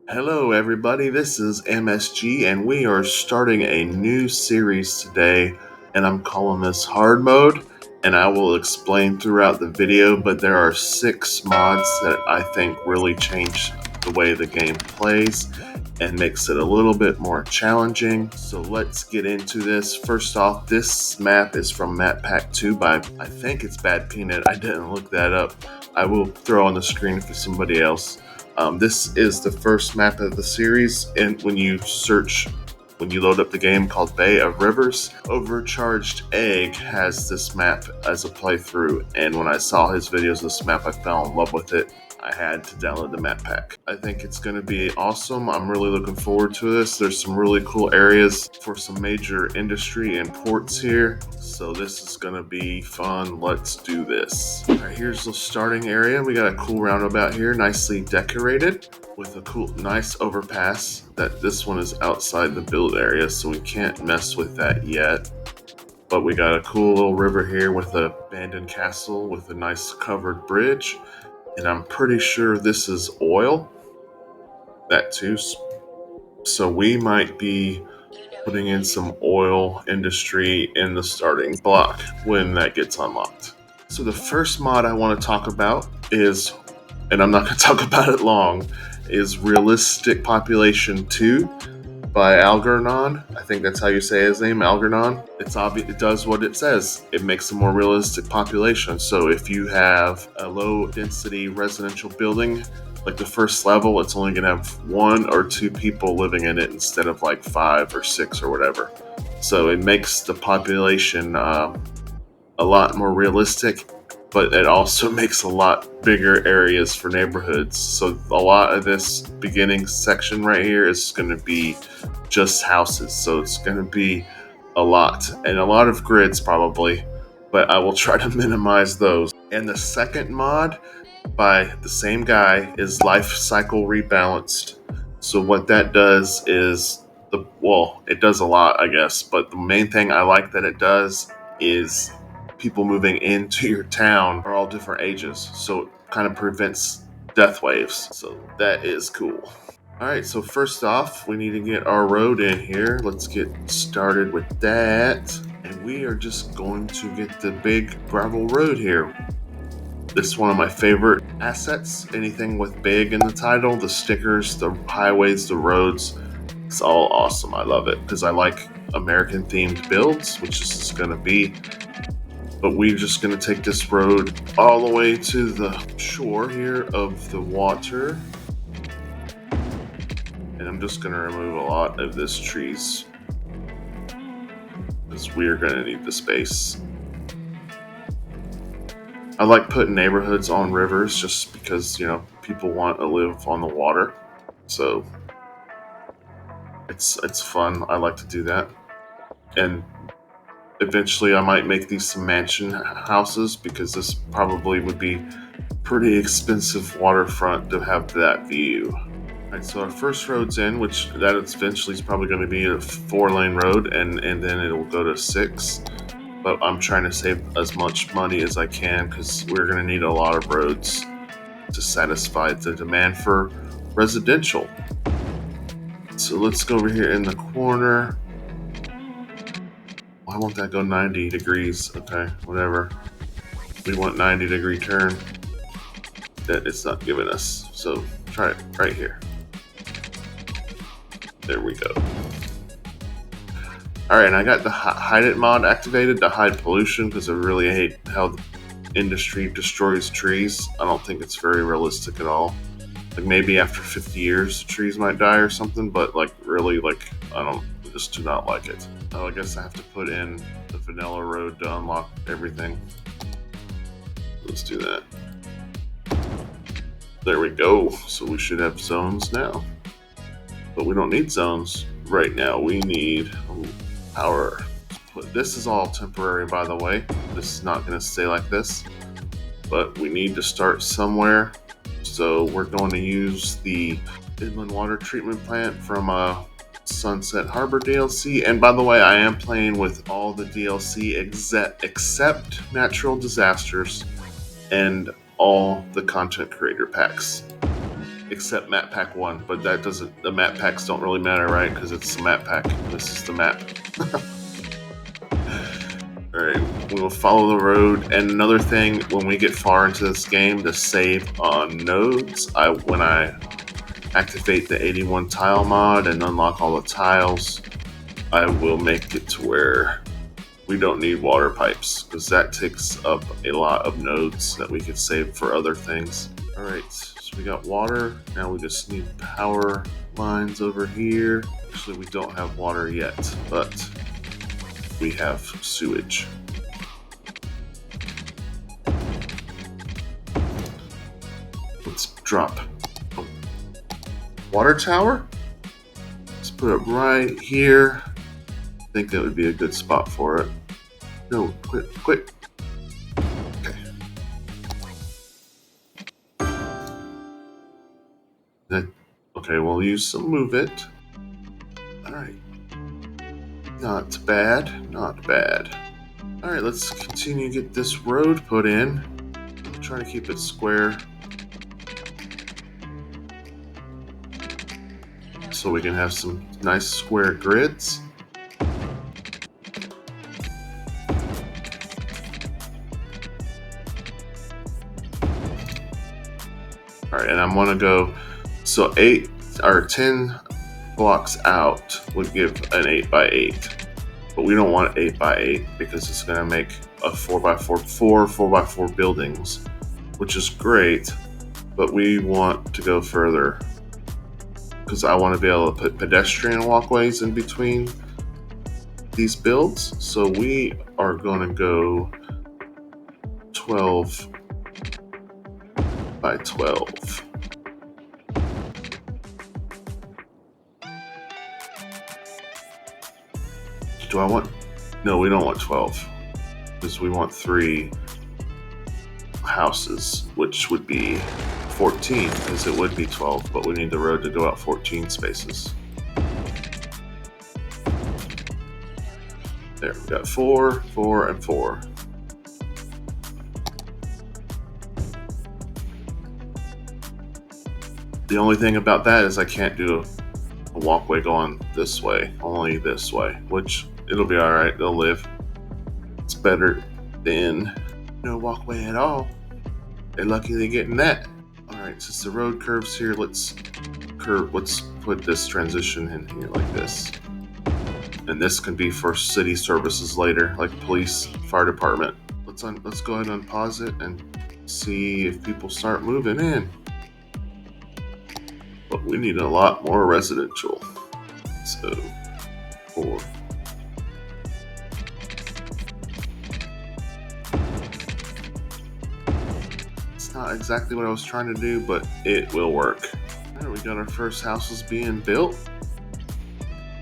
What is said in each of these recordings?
Hello, everybody. This is MSG, and we are starting a new series today. And I'm calling this Hard Mode. And I will explain throughout the video, but there are 6 mods that I think really change the way the game plays and makes it a little bit more challenging. So let's get into this. First off, this map is from Map Pack 2 by, I think it's Bad Peanut. I didn't look that up. I will throw on the screen for somebody else. This is the first map of the series, and when you load up the game, called Bay of Rivers. Overcharged Egg has this map as a playthrough, and when I saw his videos of this map, I fell in love with it. I had to download the map pack. I think it's going to be awesome. I'm really looking forward to this. There's some really cool areas for some major industry and ports here. So this is going to be fun. Let's do this. All right, here's the starting area. We got a cool roundabout here, nicely decorated with a cool, nice overpass. This one is outside the build area, so we can't mess with that yet. But we got a cool little river here with an abandoned castle with a nice covered bridge. And I'm pretty sure this is oil. That too. So we might be putting in some oil industry in the starting block when that gets unlocked. So the first mod I want to talk about is, and I'm not going to talk about it long, is Realistic Population 2 by Algernon. I think that's how you say his name, Algernon. It's obvious. It does what it says. It makes a more realistic population. So if you have a low density residential building, like the first level, it's only going to have 1 or 2 people living in it instead of like 5 or 6 or whatever. So it makes the population a lot more realistic, but it also makes a lot bigger areas for neighborhoods. So a lot of this beginning section right here is going to be just houses. So it's going to be a lot, and a lot of grids probably, but I will try to minimize those. And the second mod by the same guy is Life Cycle Rebalanced. So what that does is, it does a lot, I guess, but the main thing I like that it does is people moving into your town are all different ages, so it kind of prevents death waves. So that is cool. Alright, so first off, we need to get our road in here. Let's get started with that. And we are just going to get the big gravel road here. This is one of my favorite assets. Anything with big in the title, the stickers, the highways, the roads, it's all awesome. I love it because I like American themed builds, which this is going to be. But we're just going to take this road all the way to the shore here of the water. And I'm just going to remove a lot of this trees because we're going to need the space. I like putting neighborhoods on rivers just because, people want to live on the water. So it's fun. I like to do that. And eventually I might make these some mansion houses because this probably would be pretty expensive waterfront to have that view. Alright, so our first road's in, which that eventually is probably going to be a 4-lane road, and then it will go to 6. But I'm trying to save as much money as I can because we're going to need a lot of roads to satisfy the demand for residential. So let's go over here in the corner. Why won't that go 90 degrees? Okay, whatever. We want 90-degree turn. That it's not giving us. So try it right here. There we go. Alright, and I got the Hide It mod activated to hide pollution because I really hate how the industry destroys trees. I don't think it's very realistic at all. Like maybe after 50 years the trees might die or something, but really I just do not like it. Oh, I guess I have to put in the vanilla road to unlock everything. Let's do that. There we go. So we should have zones now. But we don't need zones right now. We need power. This is all temporary, by the way. This is not going to stay like this. But we need to start somewhere. So we're going to use the inland water treatment plant from Sunset Harbor DLC. And by the way, I am playing with all the DLC except Natural Disasters and all the content creator packs. except map pack 1, but that doesn't, the map packs don't really matter, right? Because it's the map pack. This is the map. Alright, we will follow the road. And another thing, when we get far into this game, to save on nodes, when I activate the 81 tile mod and unlock all the tiles, I will make it to where we don't need water pipes, because that takes up a lot of nodes that we could save for other things. Alright, so we got water. Now we just need power lines over here. Actually, we don't have water yet, but we have sewage. Let's drop a water tower. Let's put it right here. I think that would be a good spot for it. No, quit. Okay. Okay, we'll use some move it. Alright. Not bad, not bad. Alright, let's continue to get this road put in. I'm trying to keep it square, so we can have some nice square grids. Alright, and I'm gonna go, so 8 or 10 blocks out would give an 8x8, but we don't want 8x8 because it's gonna make a 4x4, four 4x4 buildings, which is great, but we want to go further because I want to be able to put pedestrian walkways in between these builds. So we are going to go 12 by 12. Do I want? No, we don't want 12 because we want 3 houses, which would be 14, because it would be 12, but we need the road to go out 14 spaces. There, we got 4, 4, and 4. The only thing about that is I can't do a walkway going this way, only this way, which it'll be alright, they'll live. It's better than no walkway at all. They're lucky they're getting that. Alright, since the road curves here, let's put this transition in here like this. And this can be for city services later, like police, fire department. Let's go ahead and unpause it and see if people start moving in. But we need a lot more residential. So, 4. It's not exactly what I was trying to do, but it will work. Alright, we got our first houses being built.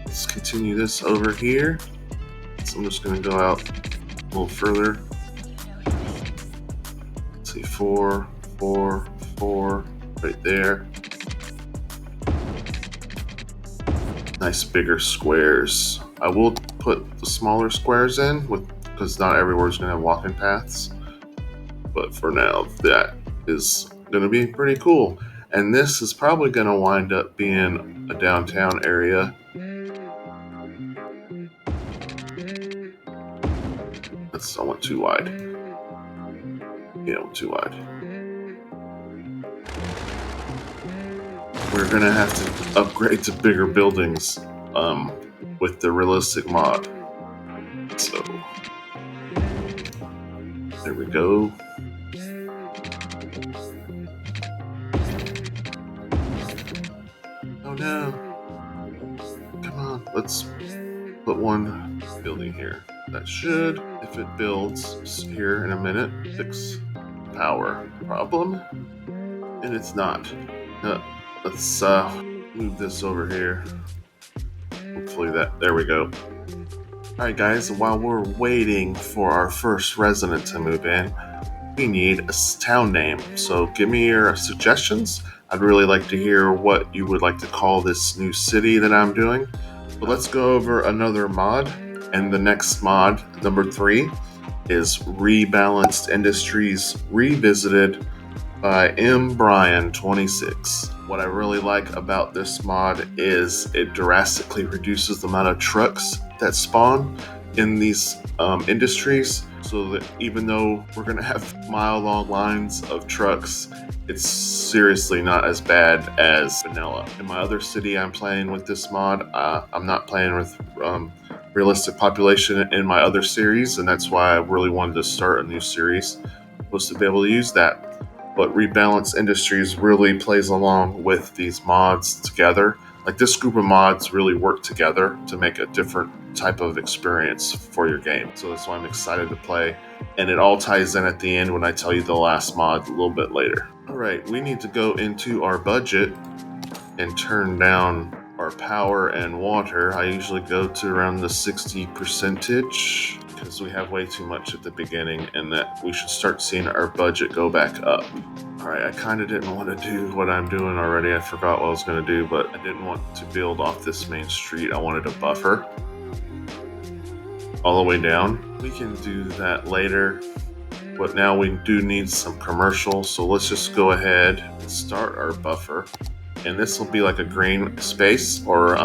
Let's continue this over here. So I'm just going to go out a little further. Let's see, 4, 4, 4, right there. Nice bigger squares. I will put the smaller squares in because not everywhere's going to have walking paths. But for now, that is going to be pretty cool. And this is probably going to wind up being a downtown area. I went too wide. Yeah, I went too wide. We're going to have to upgrade to bigger buildings with the realistic mod. So, there we go. Oh no. Come on, let's put one building here. That should, if it builds here in a minute, fix power problem. And it's not. Let's move this over here. Hopefully there we go. Alright guys, while we're waiting for our first resident to move in, we need a town name. So give me your suggestions. I'd really like to hear what you would like to call this new city that I'm doing. But let's go over another mod. And the next mod, number 3, is Rebalanced Industries Revisited by M. Bryan 26. What I really like about this mod is it drastically reduces the amount of trucks that spawn in these industries, so that even though we're going to have mile-long lines of trucks, it's seriously not as bad as vanilla. In my other city I'm playing with this mod, I'm not playing with realistic population in my other series, and that's why I really wanted to start a new series, was to be able to use that. But Rebalance Industries really plays along with these mods together. Like, this group of mods really work together to make a different type of experience for your game. So that's why I'm excited to play. And it all ties in at the end when I tell you the last mod a little bit later. Alright, we need to go into our budget and turn down our power and water. I usually go to around the 60 percentage because we have way too much at the beginning, and that we should start seeing our budget go back up. Alright, I kind of didn't want to do what I'm doing already. I forgot what I was going to do, but I didn't want to build off this main street. I wanted a buffer all the way down. We can do that later, but now we do need some commercial, so let's just go ahead and start our buffer. And this will be like a green space, or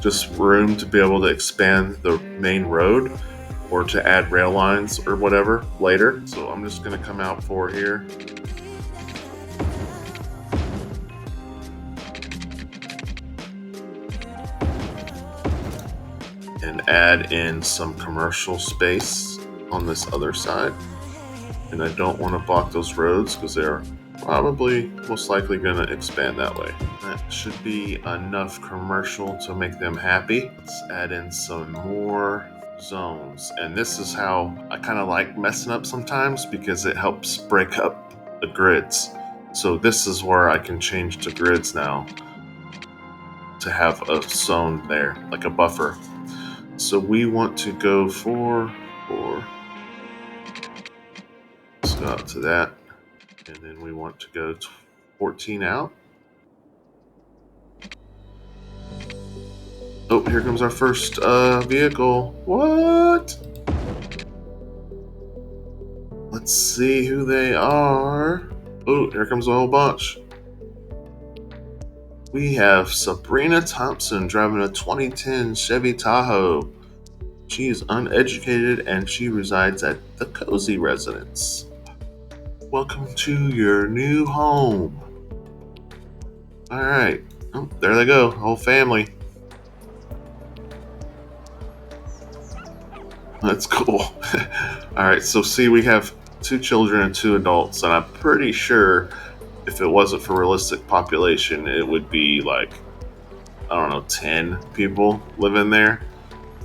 just room to be able to expand the main road, or to add rail lines or whatever later. So I'm just going to come out for here. And add in some commercial space on this other side. And I don't want to block those roads because they're probably most likely going to expand that way. That should be enough commercial to make them happy. Let's add in some more zones. And this is how I kind of like messing up sometimes, because it helps break up the grids. So this is where I can change to grids now to have a zone there, like a buffer. So we want to go for let's go out to that, and then we want to go 14 out. Oh, here comes our first vehicle. What? Let's see who they are. Oh, here comes a whole bunch. We have Sabrina Thompson driving a 2010 Chevy Tahoe. She is uneducated and she resides at the Cozy Residence. Welcome to your new home. Alright. Oh, there they go. Whole family. That's cool. Alright, so see, we have 2 children and 2 adults, and I'm pretty sure if it wasn't for realistic population, it would be like, I don't know, 10 people living there.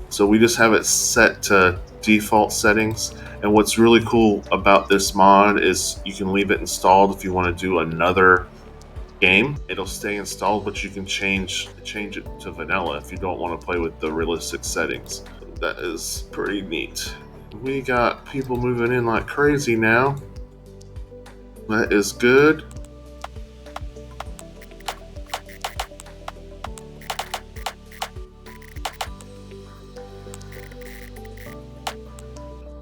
So we just have it set to default settings. And what's really cool about this mod is you can leave it installed if you want to do another game. It'll stay installed, but you can change it to vanilla if you don't want to play with the realistic settings. That is pretty neat. We got people moving in like crazy now. That is good.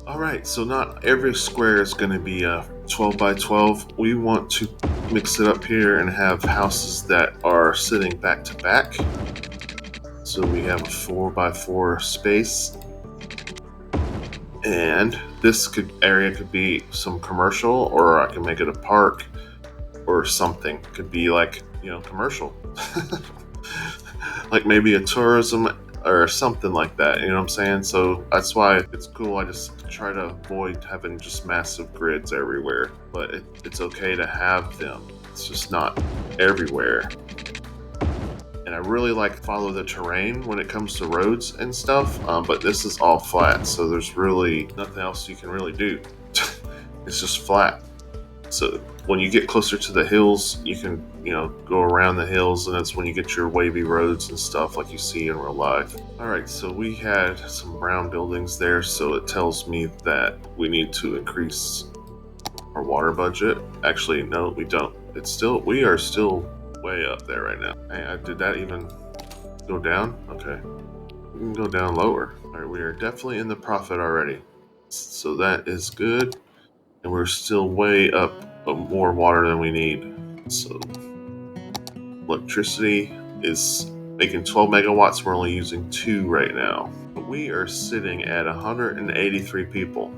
Alright, so not every square is going to be a 12 by 12. We want to mix it up here and have houses that are sitting back to back. So we have a 4 by 4 space. And this area could be some commercial, or I can make it a park or something. Could be like, commercial. Like maybe a tourism or something like that, you know what I'm saying? So that's why it's cool. I just try to avoid having just massive grids everywhere, but it's okay to have them. It's just not everywhere. And I really like follow the terrain when it comes to roads and stuff, but this is all flat, so there's really nothing else you can really do. It's just flat. So when you get closer to the hills, you can, go around the hills, and that's when you get your wavy roads and stuff like you see in real life. Alright, so we had some brown buildings there, so it tells me that we need to increase our water budget. Actually, no, we don't. We are still way up there right now. Hey, did that even go down? Okay. We can go down lower. Alright, we are definitely in the profit already. So that is good. And we're still way up more water than we need. So electricity is making 12 megawatts. We're only using 2 right now. We are sitting at 183 people.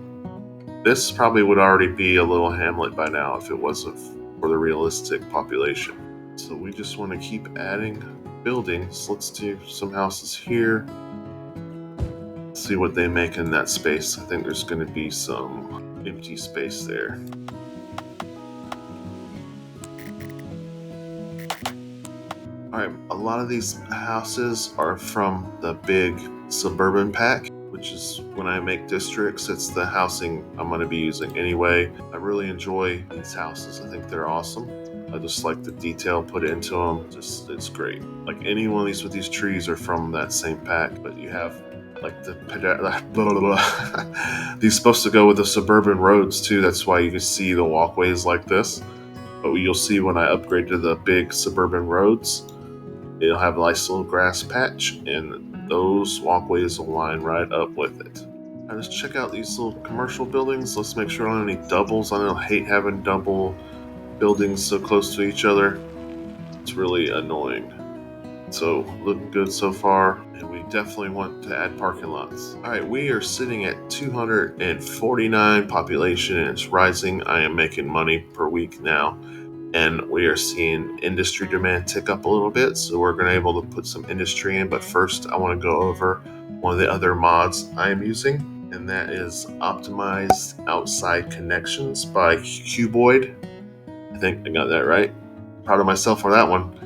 This probably would already be a little hamlet by now if it wasn't for the realistic population. So we just want to keep adding buildings. Let's do some houses here. See what they make in that space. I think there's going to be some empty space there. Alright, a lot of these houses are from the big suburban pack, which is when I make districts, it's the housing I'm going to be using anyway. I really enjoy these houses. I think they're awesome. I just like the detail put into them. It's great. Like any one of these with these trees are from that same pack, but you have like the blah, blah, blah. These supposed to go with the suburban roads too. That's why you can see the walkways like this. But you'll see when I upgrade to the big suburban roads, it'll have a nice little grass patch, and those walkways will line right up with it. Now let's check out these little commercial buildings. Let's make sure I don't have any doubles. I don't hate having double buildings so close to each other. It's really annoying. So looking good so far, and we definitely want to add parking lots. Alright, we are sitting at 249 population, and it's rising. I am making money per week now, and we are seeing industry demand tick up a little bit, so we're going to be able to put some industry in. But first I want to go over one of the other mods I am using, and that is Optimized Outside Connections by Cuboid. I think I got that right. Proud of myself for that one.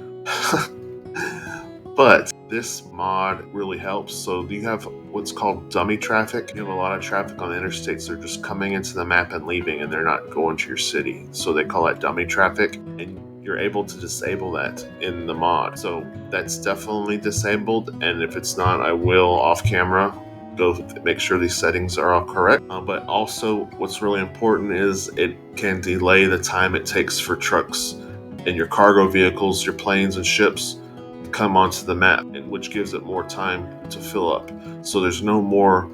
But this mod really helps. So you have what's called dummy traffic. You have a lot of traffic on the interstates. They're just coming into the map and leaving, and they're not going to your city. So they call that dummy traffic, and you're able to disable that in the mod. So that's definitely disabled, and if it's not, I will off camera go make sure these settings are all correct. But also what's really important is it can delay the time it takes for trucks and your cargo vehicles, your planes and ships come onto the map, which gives it more time to fill up. So there's no more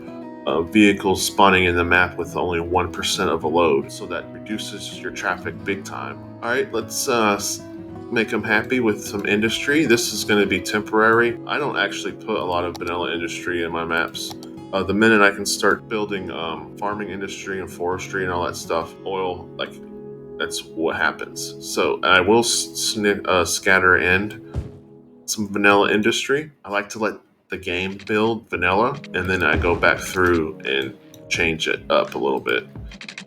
vehicles spawning in the map with only 1% of a load. So that reduces your traffic big time. All right, let's make them happy with some industry. This is going to be temporary. I don't actually put a lot of vanilla industry in my maps. The minute I can start building farming industry and forestry and all that stuff, oil, like that's what happens. So I will scatter in some vanilla industry. I like to let the game build vanilla, and then I go back through and change it up a little bit,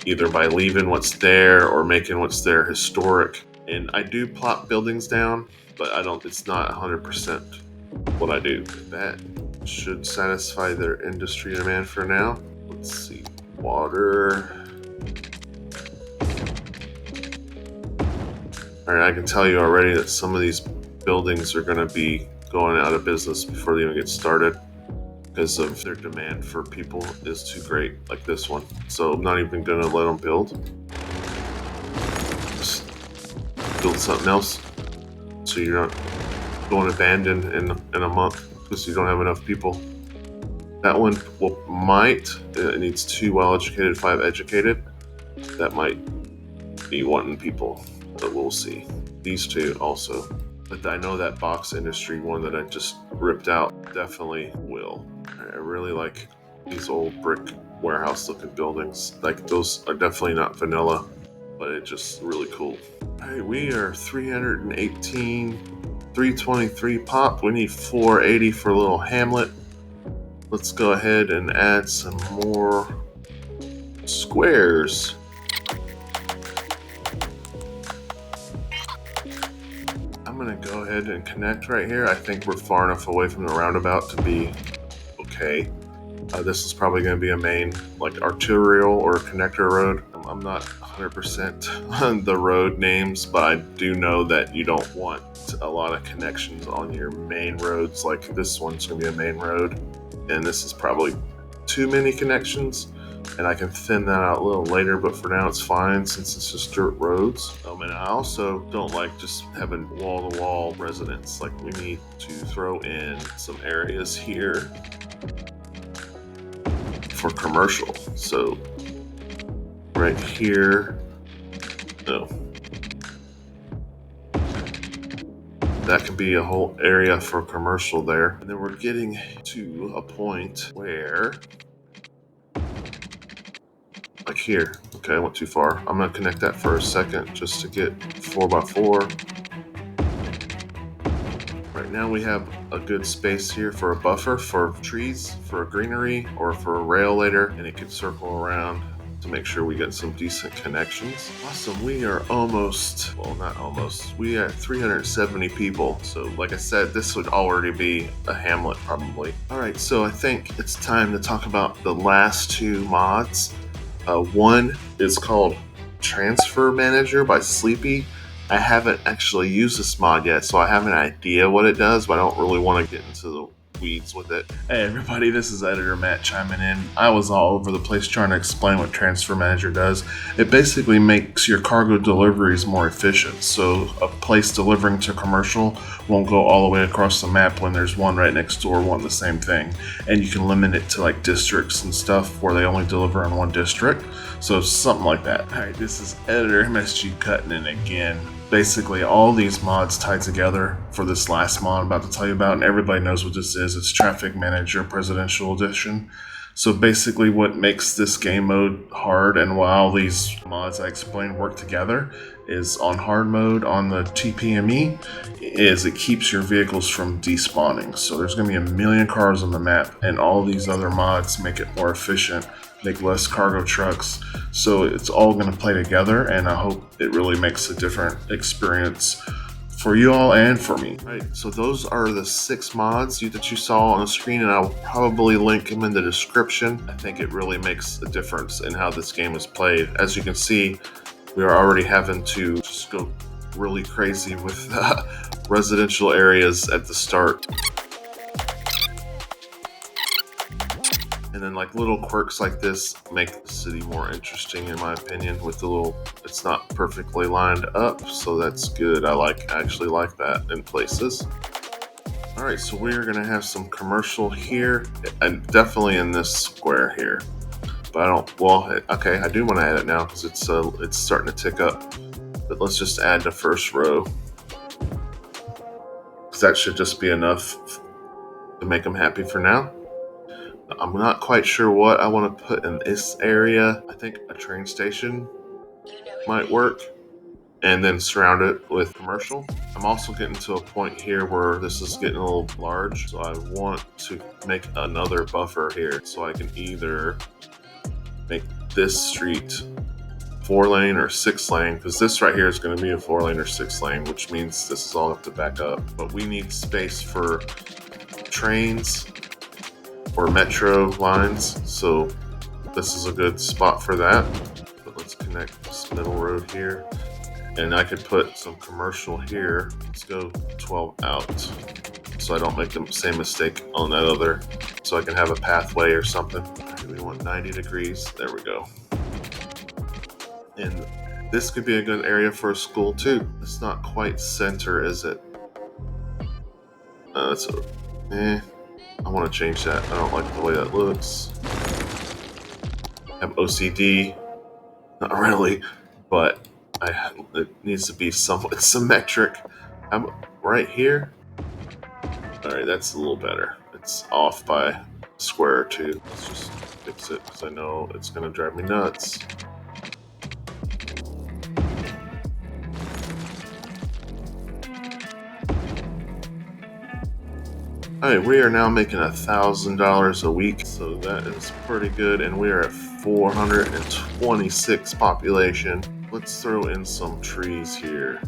either by leaving what's there or making what's there historic. And I do plop buildings down, but it's not 100% what I do. That should satisfy their industry demand for now. Let's see, water. All right, I can tell you already that some of these buildings are going to be going out of business before they even get started because of their demand for people is too great, like this one. So I'm not even going to let them build. Just build something else so you're not going abandoned in a month because you don't have enough people. That one it needs 2 well-educated, 5 educated. That might be wanting people, but we'll see. These 2 also. But I know that box industry one that I just ripped out definitely will. I really like these old brick warehouse looking buildings. Like those are definitely not vanilla, but it's just really cool. Alright, we are 318, 323 pop. We need 480 for a little hamlet. Let's go ahead and add some more squares. I'm gonna go ahead and connect right here. I think we're far enough away from the roundabout to be okay. This is probably gonna be a main, like arterial or connector road. I'm not 100% on the road names, but I do know that you don't want a lot of connections on your main roads. Like this one's gonna be a main road, and this is probably too many connections. And I can thin that out a little later, but for now it's fine since it's just dirt roads. And I also don't like just having wall-to-wall residents. Like we need to throw in some areas here for commercial. So right here, no. that could be a whole area for commercial there. And then we're getting to a point where, like here, okay, I went too far. I'm gonna connect that for a second just to get 4x4. Right now we have a good space here for a buffer for trees, for a greenery, or for a rail later, and it can circle around to make sure we get some decent connections. Awesome, we are almost, well, not almost, we have 370 people. So like I said, this would already be a hamlet probably. All right, so I think it's time to talk about the last two mods. One is called Transfer Manager by Sleepy. I haven't actually used this mod yet, so I have an idea what it does, but I don't really want to get into the weeds with it. Hey everybody, this is Editor Matt chiming in. I was all over the place trying to explain what Transfer Manager does. It basically makes your cargo deliveries more efficient, so a place delivering to commercial won't go all the way across the map when there's one right next door wanting the same thing. And you can limit it to like districts and stuff where they only deliver in one district, so something like that. Alright, this is Editor MSG cutting in again. Basically, all these mods tie together for this last mod I'm about to tell you about, and everybody knows what this is. It's Traffic Manager Presidential Edition. So basically what makes this game mode hard, and why all these mods I explained work together, is on hard mode on the TPME, is it keeps your vehicles from despawning. So there's going to be a million cars on the map, and all these other mods make it more efficient, make less cargo trucks. So it's all going to play together, and I hope it really makes a different experience for you all and for me. Right, so those are the 6 mods that you saw on the screen, and I'll probably link them in the description. I think it really makes a difference in how this game is played. As you can see, we are already having to just go really crazy with residential areas at the start. And then like little quirks like this make the city more interesting in my opinion, with the little, it's not perfectly lined up, so that's good. I actually like that in places. All right, so we're gonna have some commercial here, and definitely in this square here. But I don't, well, okay, I do want to add it now because it's starting to tick up. But let's just add the first row, because that should just be enough to make them happy for now. I'm not quite sure what I want to put in this area. I think a train station might work, and then surround it with commercial. I'm also getting to a point here where this is getting a little large, so I want to make another buffer here, so I can either make this street 4-lane or 6-lane, because this right here is going to be a 4-lane or 6-lane, which means this is all have to back up. But we need space for trains or metro lines, so this is a good spot for that. But let's connect this middle road here, and I could put some commercial here. Let's go 12 out, so I don't make the same mistake on that other, so I can have a pathway or something. We want 90 degrees, there we go. And this could be a good area for a school too. It's not quite center, is it? I want to change that. I don't like the way that looks. I have OCD, not really, but it needs to be somewhat symmetric. I'm right here. All right, that's a little better. It's off by a square or two. Let's just fix it because I know it's gonna drive me nuts. Alright, we are now making $1,000 a week, so that is pretty good, and we are at 426 population. Let's throw in some trees here.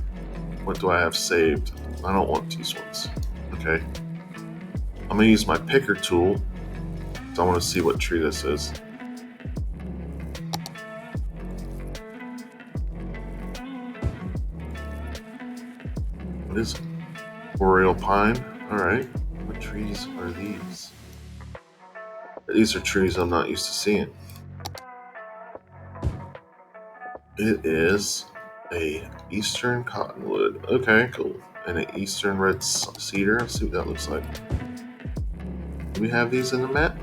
What do I have saved? I don't want these ones. Okay. I'm gonna use my picker tool, so I want to see what tree this is. What is it? Boreal pine? Alright. What trees are these? These are trees I'm not used to seeing. It is a eastern cottonwood. Okay, cool. And an eastern red cedar. Let's see what that looks like. Do we have these in the map?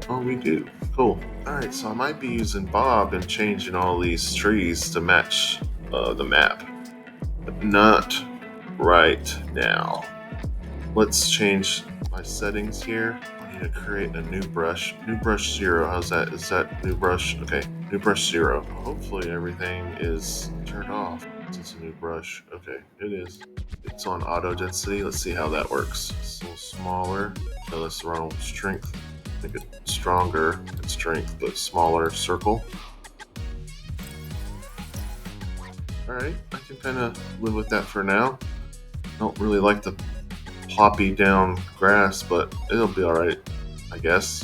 Oh, we do. Cool. Alright, so I might be using Bob and changing all these trees to match the map. But not right now. Let's change my settings here. I need to create a new brush. New brush 0. How's that? Is that new brush? Okay, new brush 0. Hopefully everything is turned off. It's a new brush. Okay, it is. It's on auto density. Let's see how that works. It's a little smaller. No, that's the wrong strength. Make it stronger in strength, but smaller circle. Alright, I can kind of live with that for now. I don't really like the ploppy down grass, but it'll be alright, I guess.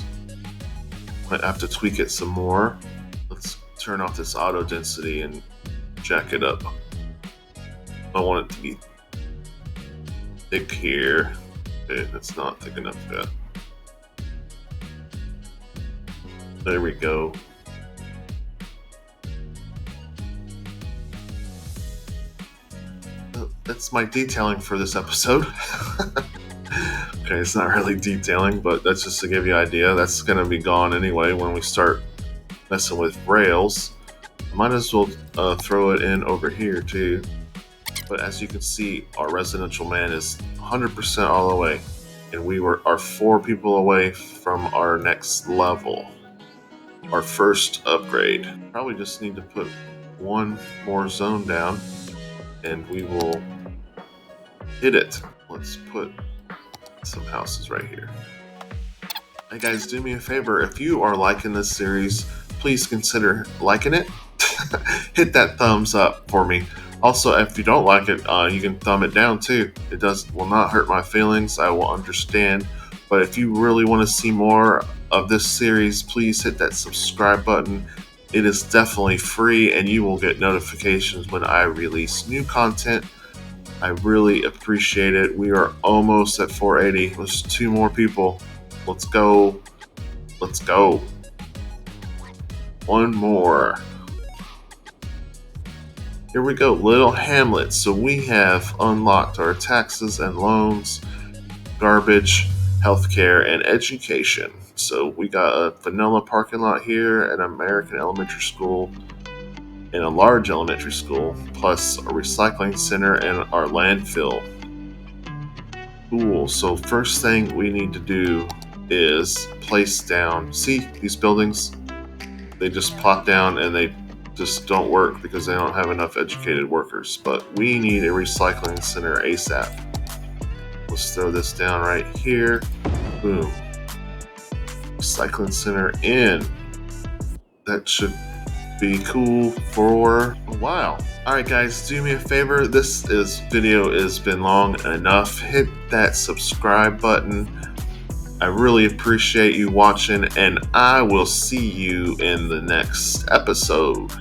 Might have to tweak it some more. Let's turn off this auto density and jack it up. I want it to be thick here. Okay, that's not thick enough yet. There we go. That's my detailing for this episode. Okay, it's not really detailing, but that's just to give you an idea. That's going to be gone anyway when we start messing with rails. Might as well throw it in over here too. But as you can see, our residential man is 100% all the way. And we are 4 people away from our next level. Our first upgrade. Probably just need to put one more zone down and we will hit it. Let's put some houses right here. Hey guys, do me a favor. If you are liking this series, please consider liking it. Hit that thumbs up for me. Also, if you don't like it, you can thumb it down too. It will not hurt my feelings. I will understand. But if you really want to see more of this series, please hit that subscribe button. It is definitely free and you will get notifications when I release new content. I really appreciate it. We are almost at 480. There's 2 more people. Let's go. Let's go. One more. Here we go. Little Hamlet. So we have unlocked our taxes and loans, garbage, healthcare, and education. So we got a vanilla parking lot here, an American elementary school, and a large elementary school, plus a recycling center and our landfill. Cool. So first thing we need to do is place down. See these buildings? They just plop down and they just don't work because they don't have enough educated workers. But we need a recycling center ASAP. Let's throw this down right here. Boom. Recycling center in. That should be cool for a while. Alright guys, do me a favor. This video has been long enough. Hit that subscribe button. I really appreciate you watching, and I will see you in the next episode.